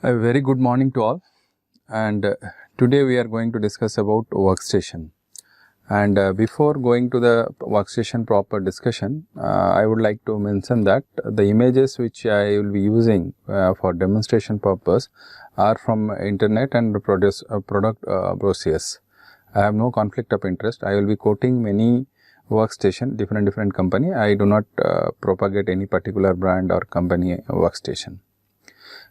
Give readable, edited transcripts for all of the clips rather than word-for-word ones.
A very good morning to all, and today we are going to discuss about workstation. And before going to the workstation proper discussion, I would like to mention that the images which I will be using for demonstration purpose are from internet and product brochures. I have no conflict of interest. I will be quoting many workstation, different company. I do not propagate any particular brand or company workstation.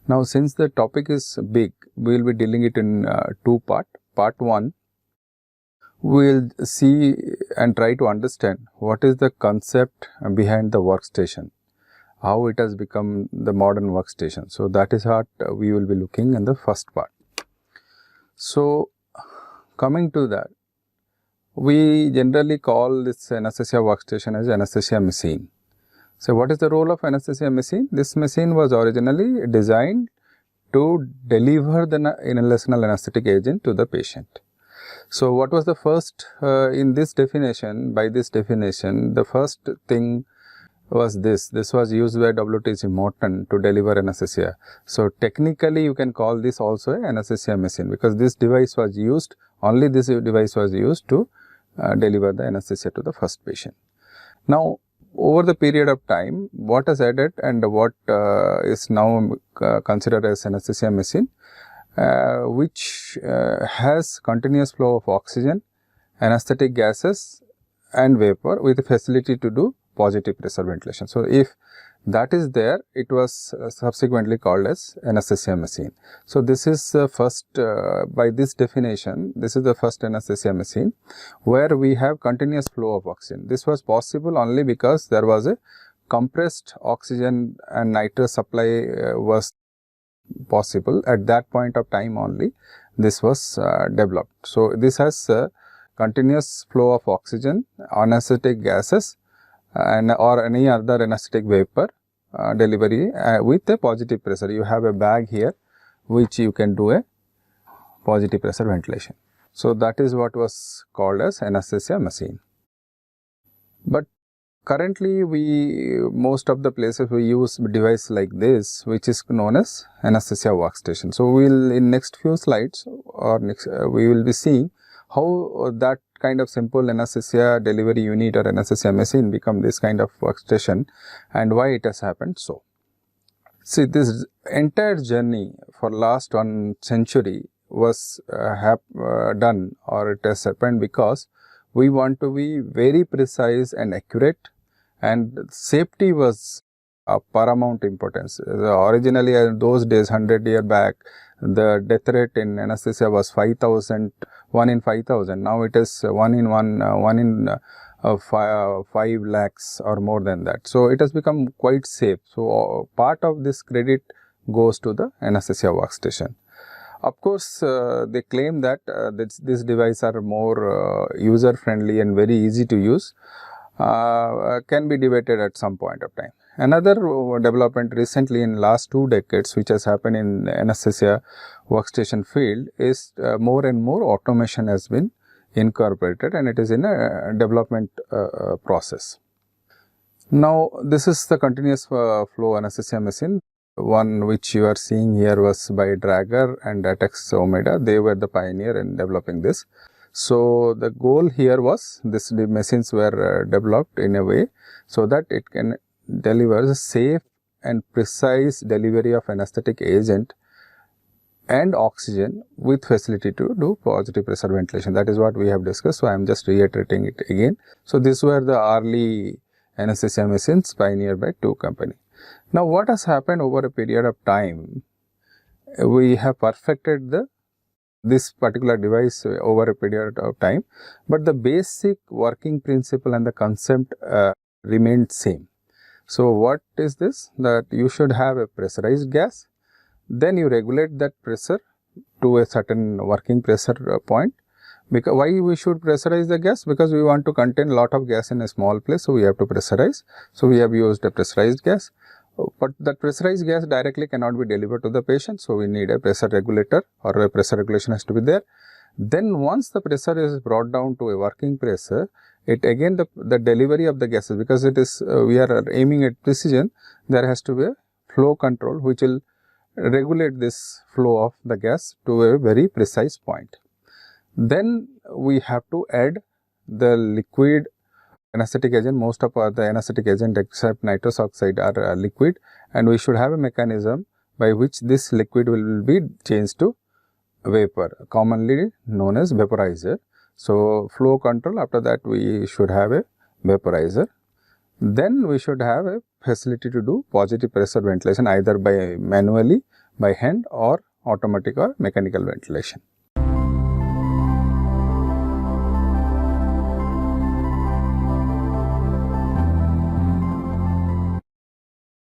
Now, since the topic is big, we will be dealing it in two parts. Part 1, we will see and try to understand what is the concept behind the workstation, how it has become the modern workstation. So, that is what we will be looking in the first part. So, coming to that, we generally call this anesthesia workstation as anesthesia machine. So, what is the role of anesthesia machine? This machine was originally designed to deliver the inhalational anesthetic agent to the patient. So, what was the first in this definition? By this definition, the first thing was this was used by W.T.C. Morton to deliver anesthesia. So, technically you can call this also an anesthesia machine, because this device was used, only this device was used to deliver the anesthesia to the first patient. Now, over the period of time, what is added and what is now considered as anesthesia machine, which has continuous flow of oxygen, anesthetic gases and vapor with the facility to do positive pressure ventilation. So, if that is there, it was subsequently called as anesthesia machine. So, this is the first, by this definition, this is the first anesthesia machine where we have continuous flow of oxygen. This was possible only because there was a compressed oxygen and nitrous supply was possible at that point of time only. This was developed. So, this has continuous flow of oxygen, anesthetic gases and or any other anesthetic vapor delivery with a positive pressure. You have a bag here which you can do a positive pressure ventilation. So, that is what was called as anesthesia machine. But currently most of the places we use device like this, which is known as anesthesia workstation. So, we will in next few slides or next we will be seeing how that kind of simple anesthesia delivery unit or anesthesia machine become this kind of workstation and why it has happened so. See, this entire journey for last 1 century was done, or it has happened because we want to be very precise and accurate, and safety was of paramount importance. Originally in those days, 100 years back, the death rate in anesthesia was 5,000, 1 in 5,000. Now it is 1 in 5 lakhs or more than that. So, it has become quite safe. So, part of this credit goes to the anesthesia workstation. Of course, they claim that this device are more user friendly and very easy to use, can be debated at some point of time. Another development recently in last 2 decades which has happened in anesthesia workstation field is more and more automation has been incorporated, and it is in a development process. Now, this is the continuous flow anesthesia machine. One which you are seeing here was by Drager and Atex Omeda. They were the pioneer in developing this. So, the goal here was the machines were developed in a way so that it can deliver safe and precise delivery of anesthetic agent and oxygen with facility to do positive pressure ventilation. That is what we have discussed. So, I am just reiterating it again. So, these were the early anesthesia machines pioneered by 2 companies. Now, what has happened over a period of time? We have perfected this particular device over a period of time, but the basic working principle and the concept remained same. So, what is this? That you should have a pressurized gas, then you regulate that pressure to a certain working pressure point. Because why we should pressurize the gas? Because we want to contain a lot of gas in a small place, so we have to pressurize. So, we have used a pressurized gas, but that pressurized gas directly cannot be delivered to the patient. So, we need a pressure regulator, or a pressure regulation has to be there. Then once the pressure is brought down to a working pressure, it again the delivery of the gases, because it is we are aiming at precision, there has to be a flow control which will regulate this flow of the gas to a very precise point. Then we have to add the liquid anesthetic agent. Most of the anesthetic agent except nitrous oxide are liquid, and we should have a mechanism by which this liquid will be changed to vapor, commonly known as vaporizer. So, flow control, after that we should have a vaporizer. Then we should have a facility to do positive pressure ventilation either by manually, by hand, or automatic or mechanical ventilation.